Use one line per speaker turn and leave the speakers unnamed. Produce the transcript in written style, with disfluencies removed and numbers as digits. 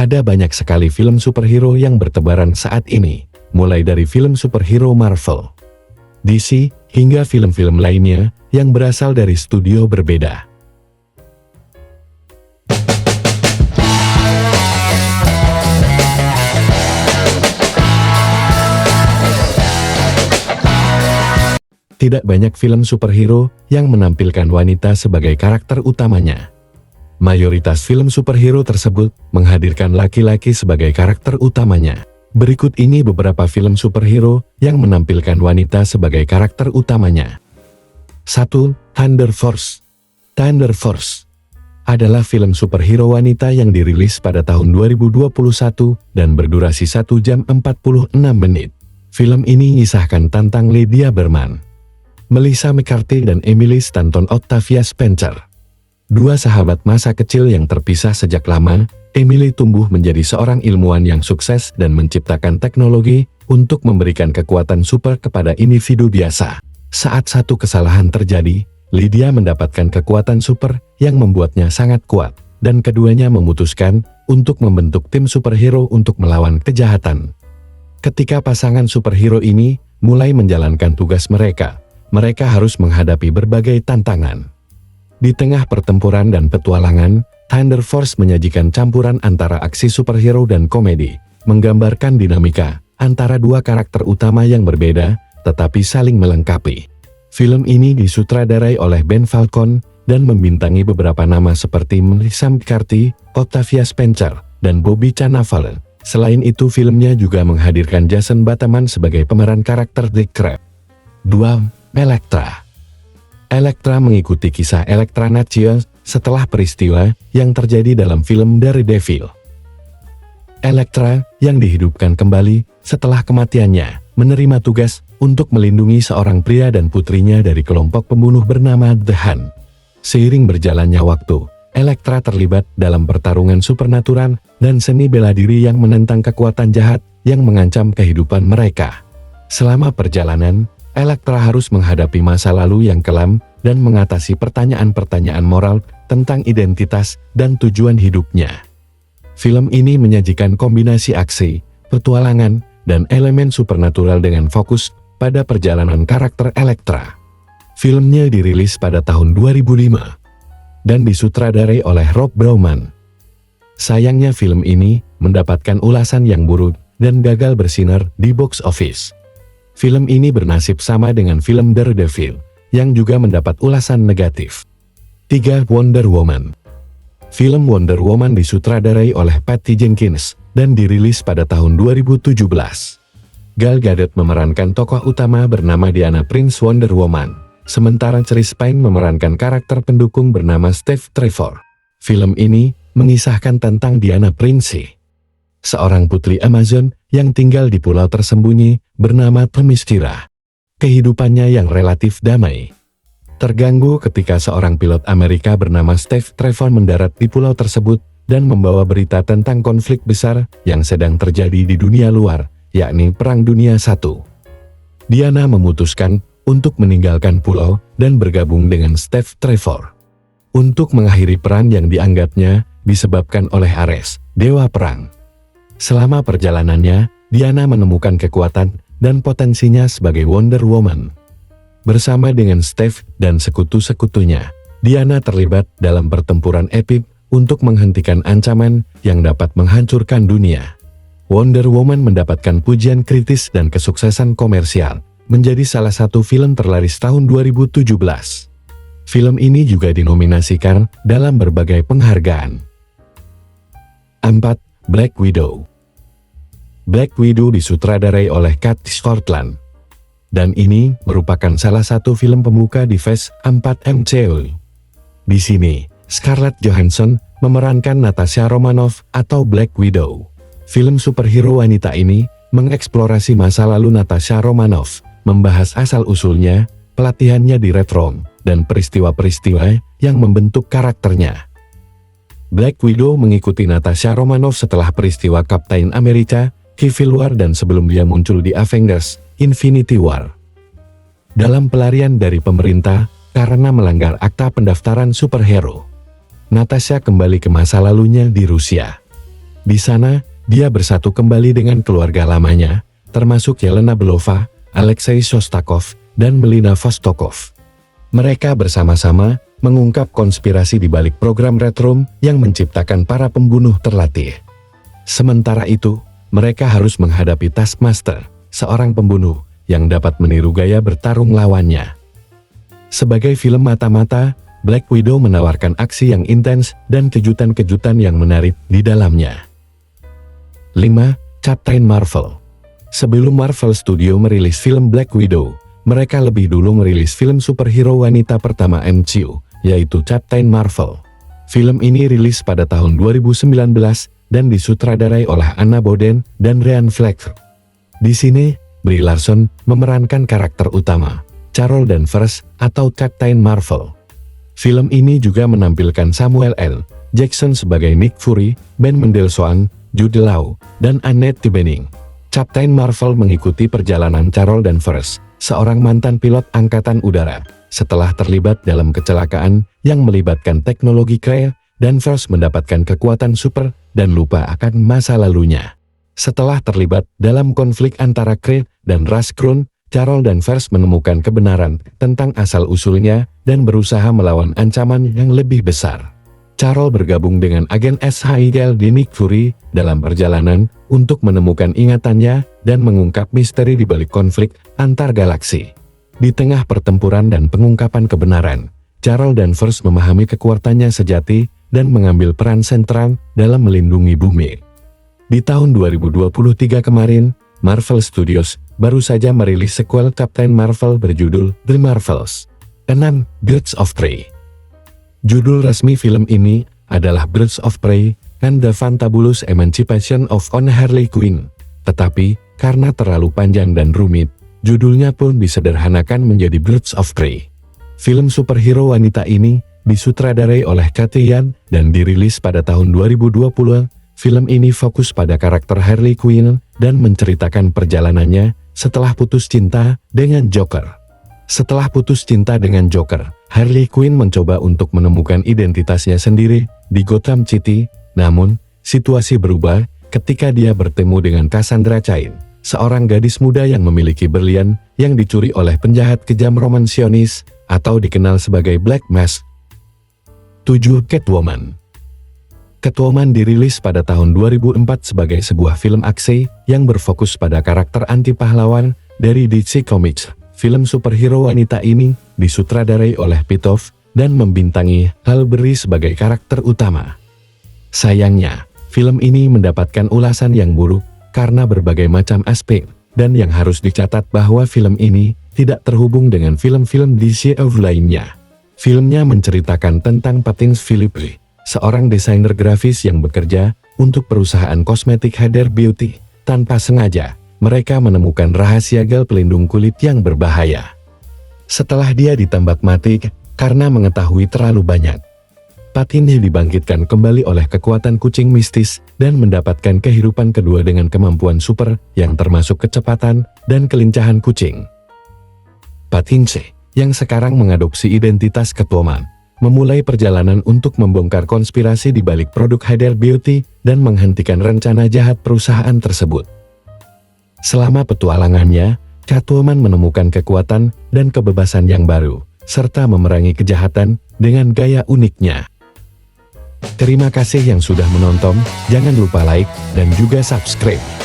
Ada banyak sekali film superhero yang bertebaran saat ini, mulai dari film superhero Marvel, DC, hingga film-film lainnya yang berasal dari studio berbeda. Tidak banyak film superhero yang menampilkan wanita sebagai karakter utamanya. Mayoritas film superhero tersebut menghadirkan laki-laki sebagai karakter utamanya. Berikut ini beberapa film superhero yang menampilkan wanita sebagai karakter utamanya. 1. Thunder Force. Thunder Force adalah film superhero wanita yang dirilis pada tahun 2021 dan berdurasi 1 jam 46 menit. Film ini mengisahkan tentang Lydia Berman, Melissa McCarthy dan Emily Stanton Octavia Spencer. Dua sahabat masa kecil yang terpisah sejak lama. Emily tumbuh menjadi seorang ilmuwan yang sukses dan menciptakan teknologi untuk memberikan kekuatan super kepada individu biasa. Saat satu kesalahan terjadi, Lydia mendapatkan kekuatan super yang membuatnya sangat kuat, dan keduanya memutuskan untuk membentuk tim superhero untuk melawan kejahatan. Ketika pasangan superhero ini mulai menjalankan tugas mereka harus menghadapi berbagai tantangan. Di tengah pertempuran dan petualangan, Thunder Force menyajikan campuran antara aksi superhero dan komedi, menggambarkan dinamika antara dua karakter utama yang berbeda, tetapi saling melengkapi. Film ini disutradarai oleh Ben Falcon, dan membintangi beberapa nama seperti Melissa McCarthy, Octavia Spencer, dan Bobby Cannavale. Selain itu filmnya juga menghadirkan Jason Bateman sebagai pemeran karakter Dick Crab. 2. Elektra. Elektra mengikuti kisah Elektra Natchios setelah peristiwa yang terjadi dalam film Daredevil. Elektra yang dihidupkan kembali setelah kematiannya menerima tugas untuk melindungi seorang pria dan putrinya dari kelompok pembunuh bernama The Hunt. Seiring berjalannya waktu, Elektra terlibat dalam pertarungan supernatural dan seni bela diri yang menentang kekuatan jahat yang mengancam kehidupan mereka. Selama perjalanan, Elektra harus menghadapi masa lalu yang kelam dan mengatasi pertanyaan-pertanyaan moral tentang identitas dan tujuan hidupnya. Film ini menyajikan kombinasi aksi, petualangan, dan elemen supernatural dengan fokus pada perjalanan karakter Elektra. Filmnya dirilis pada tahun 2005 dan disutradarai oleh Rob Bauman. Sayangnya film ini mendapatkan ulasan yang buruk dan gagal bersinar di box office. Film ini bernasib sama dengan film Daredevil, yang juga mendapat ulasan negatif. 3. Wonder Woman. Film Wonder Woman disutradarai oleh Patty Jenkins, dan dirilis pada tahun 2017. Gal Gadot memerankan tokoh utama bernama Diana Prince Wonder Woman, sementara Chris Pine memerankan karakter pendukung bernama Steve Trevor. Film ini mengisahkan tentang Diana Prince, seorang putri Amazon yang tinggal di pulau tersembunyi bernama Themyscira. Kehidupannya yang relatif damai terganggu ketika seorang pilot Amerika bernama Steve Trevor mendarat di pulau tersebut dan membawa berita tentang konflik besar yang sedang terjadi di dunia luar, yakni Perang Dunia I. Diana memutuskan untuk meninggalkan pulau dan bergabung dengan Steve Trevor untuk mengakhiri perang yang dianggapnya disebabkan oleh Ares, dewa perang. Selama perjalanannya, Diana menemukan kekuatan dan potensinya sebagai Wonder Woman. Bersama dengan Steve dan sekutu-sekutunya, Diana terlibat dalam pertempuran epik untuk menghentikan ancaman yang dapat menghancurkan dunia. Wonder Woman mendapatkan pujian kritis dan kesuksesan komersial, menjadi salah satu film terlaris tahun 2017. Film ini juga dinominasikan dalam berbagai penghargaan. 4. Black Widow. Black Widow disutradarai oleh Kathy Scotland, dan ini merupakan salah satu film pembuka di Phase 4 MCU. Di sini, Scarlett Johansson memerankan Natasha Romanoff atau Black Widow. Film superhero wanita ini mengeksplorasi masa lalu Natasha Romanoff, membahas asal-usulnya, pelatihannya di Red Room, dan peristiwa-peristiwa yang membentuk karakternya. Black Widow mengikuti Natasha Romanoff setelah peristiwa Captain America Civil War dan sebelum dia muncul di Avengers Infinity War. Dalam pelarian dari pemerintah karena melanggar akta pendaftaran superhero, Natasha kembali ke masa lalunya di Rusia. Di sana, dia bersatu kembali dengan keluarga lamanya, termasuk Yelena Belova, Alexei Shostakov, dan Melina Vostokov. Mereka bersama-sama mengungkap konspirasi di balik program Red Room yang menciptakan para pembunuh terlatih. Sementara itu, mereka harus menghadapi Taskmaster, seorang pembunuh yang dapat meniru gaya bertarung lawannya. Sebagai film mata-mata, Black Widow menawarkan aksi yang intens dan kejutan-kejutan yang menarik di dalamnya. 5. Captain Marvel. Sebelum Marvel Studio merilis film Black Widow, mereka lebih dulu merilis film superhero wanita pertama MCU, yaitu Captain Marvel. Film ini rilis pada tahun 2019 dan disutradarai oleh Anna Boden dan Ryan Fleck. Di sini, Brie Larson memerankan karakter utama, Carol Danvers atau Captain Marvel. Film ini juga menampilkan Samuel L. Jackson sebagai Nick Fury, Ben Mendelsohn, Jude Law, dan Annette Bening. Captain Marvel mengikuti perjalanan Carol Danvers, seorang mantan pilot angkatan udara. Setelah terlibat dalam kecelakaan yang melibatkan teknologi Kree, Danvers mendapatkan kekuatan super dan lupa akan masa lalunya. Setelah terlibat dalam konflik antara Kree dan ras Krun, Carol Danvers menemukan kebenaran tentang asal-usulnya dan berusaha melawan ancaman yang lebih besar. Carol bergabung dengan agen SHIELD Nick Fury dalam perjalanan untuk menemukan ingatannya dan mengungkap misteri di balik konflik antar galaksi. Di tengah pertempuran dan pengungkapan kebenaran, Carol Danvers memahami kekuatannya sejati dan mengambil peran sentral dalam melindungi bumi. Di tahun 2023 kemarin, Marvel Studios baru saja merilis sequel Captain Marvel berjudul The Marvels. 6. Birds of Prey. Judul resmi film ini adalah Birds of Prey and the Fantabulous Emancipation of Harley Quinn. Tetapi, karena terlalu panjang dan rumit, judulnya pun disederhanakan menjadi Birds of Prey. Film superhero wanita ini disutradarai oleh Cathy Yan dan dirilis pada tahun 2020. Film ini fokus pada karakter Harley Quinn dan menceritakan perjalanannya setelah putus cinta dengan Joker. Setelah putus cinta dengan Joker, Harley Quinn mencoba untuk menemukan identitasnya sendiri di Gotham City. Namun, situasi berubah ketika dia bertemu dengan Cassandra Cain, seorang gadis muda yang memiliki berlian yang dicuri oleh penjahat kejam romansionis atau dikenal sebagai Black Mask. 7. Catwoman. Catwoman dirilis pada tahun 2004 sebagai sebuah film aksi yang berfokus pada karakter anti pahlawan dari DC Comics. Film superhero wanita ini disutradarai oleh Pitof dan membintangi Halle Berry sebagai karakter utama. Sayangnya, film ini mendapatkan ulasan yang buruk karena berbagai macam aspek, dan yang harus dicatat bahwa film ini tidak terhubung dengan film-film DC lainnya. Filmnya menceritakan tentang Pattinson Philippi, seorang desainer grafis yang bekerja untuk perusahaan kosmetik Huda Beauty. Tanpa sengaja, mereka menemukan rahasia gel pelindung kulit yang berbahaya. Setelah dia ditembak mati karena mengetahui terlalu banyak, Pattinson dibangkitkan kembali oleh kekuatan kucing mistis dan mendapatkan kehidupan kedua dengan kemampuan super yang termasuk kecepatan dan kelincahan kucing. Pattinson, yang sekarang mengadopsi identitas Catwoman, memulai perjalanan untuk membongkar konspirasi di balik produk Huda Beauty dan menghentikan rencana jahat perusahaan tersebut. Selama petualangannya, Catwoman menemukan kekuatan dan kebebasan yang baru, serta memerangi kejahatan dengan gaya uniknya. Terima kasih yang sudah menonton, jangan lupa like dan juga subscribe.